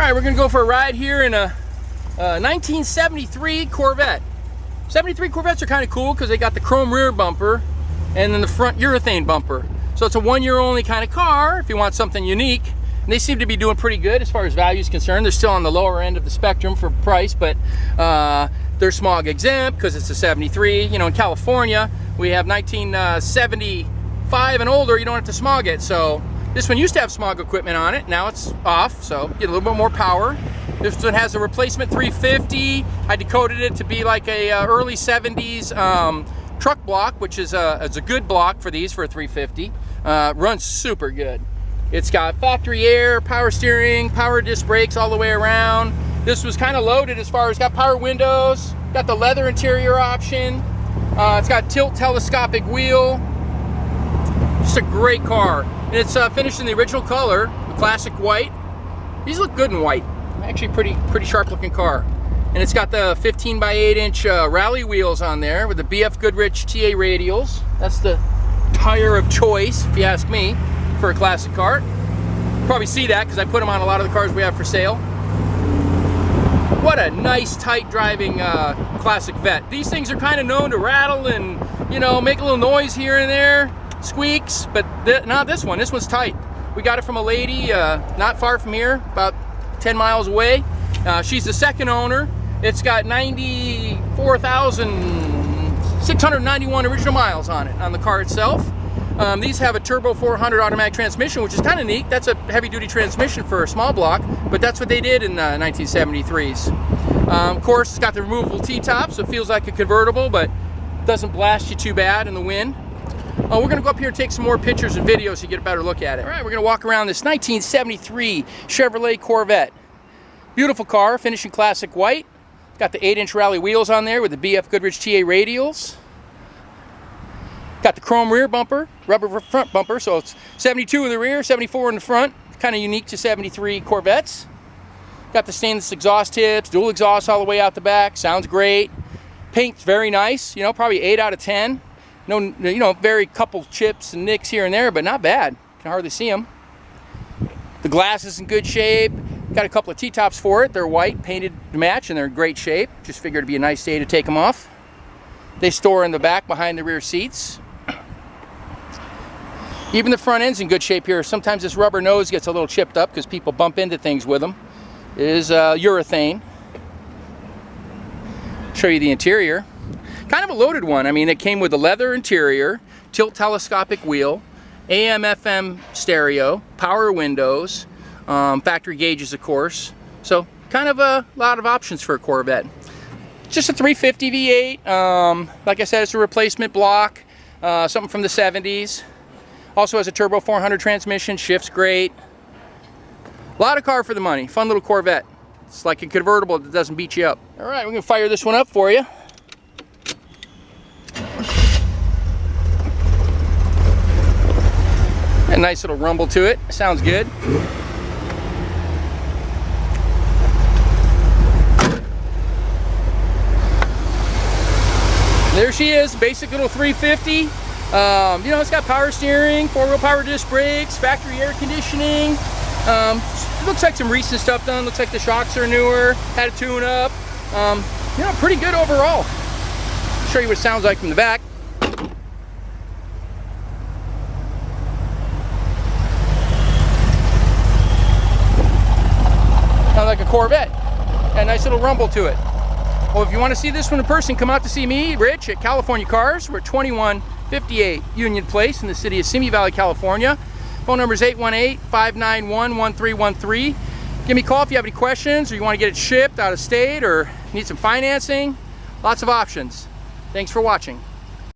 Alright, we're going to go for a ride here in a 1973 Corvette. 73 Corvettes are kind of cool because they got the chrome rear bumper and then the front urethane bumper. So it's a one-year only kind of car if you want something unique. And they seem to be doing pretty good as far as value is concerned. They're still on the lower end of the spectrum for price, but they're smog exempt because it's a 73. You know, in California, we have 1975 and older, you don't have to smog it. So this one used to have smog equipment on it. Now it's off, so get a little bit more power. This one has a replacement 350. I decoded it to be like a early 70s truck block, which is a good block for these for a 350. Runs super good. It's got factory air, power steering, power disc brakes all the way around. This was kind of loaded as far as got power windows, got the leather interior option. It's got tilt telescopic wheel. Just a great car. And it's finished in the original color, the classic white. These look good in white. Actually pretty sharp looking car. And it's got the 15 by 8 inch rally wheels on there with the BF Goodrich TA radials. That's the tire of choice, if you ask me, for a classic car. You probably see that because I put them on a lot of the cars we have for sale. What a nice, tight driving classic Vette. These things are kind of known to rattle and, you know, make a little noise here and there, squeaks, but not this one. This one's tight. We got it from a lady not far from here, about 10 miles away. She's the second owner. It's got 94,691 original miles on it, on the car itself. These have a turbo 400 automatic transmission, which is kind of neat. That's a heavy-duty transmission for a small block, but that's what they did in the 1973s. Of course, it's got the removable T-top, so it feels like a convertible, but doesn't blast you too bad in the wind. We're going to go up here and take some more pictures and videos so you get a better look at it. All right, we're going to walk around this 1973 Chevrolet Corvette. Beautiful car, finishing classic white. Got the 8-inch rally wheels on there with the BF Goodrich TA radials. Got the chrome rear bumper, rubber front bumper, so it's 72 in the rear, 74 in the front. Kind of unique to 73 Corvettes. Got the stainless exhaust tips, dual exhaust all the way out the back. Sounds great. Paint's very nice, you know, probably 8 out of 10. No, you know, very couple chips and nicks here and there, but not bad. Can hardly see them. The glass is in good shape. Got a couple of T-tops for it. They're white, painted to match, and they're in great shape. Just figured it'd be a nice day to take them off. They store in the back behind the rear seats. Even the front end's in good shape here. Sometimes this rubber nose gets a little chipped up because people bump into things with them. It is urethane. Show you the interior. Kind of a loaded one. I mean, it came with a leather interior, tilt telescopic wheel, AM/FM stereo, power windows, factory gauges, of course. So kind of a lot of options for a Corvette. Just a 350 V8. Like I said, it's a replacement block, something from the 70s. Also has a turbo 400 transmission, shifts great. A lot of car for the money. Fun little Corvette. It's like a convertible that doesn't beat you up. All right, we're gonna fire this one up for you. A nice little rumble to it. Sounds good. There she is, basic little 350. You know, it's got power steering, 4-wheel power disc brakes, factory air conditioning. Looks like some recent stuff done. Looks like the shocks are newer. Had a tune-up. You know, pretty good overall. I'll show you what it sounds like from the back. Sounds like a Corvette. Got a nice little rumble to it. Well, if you want to see this one in person, come out to see me, Rich, at California Cars. We're at 2158 Union Place in the city of Simi Valley, California. Phone number is 818-591-1313. Give me a call if you have any questions or you want to get it shipped out of state or need some financing. Lots of options. Thanks for watching.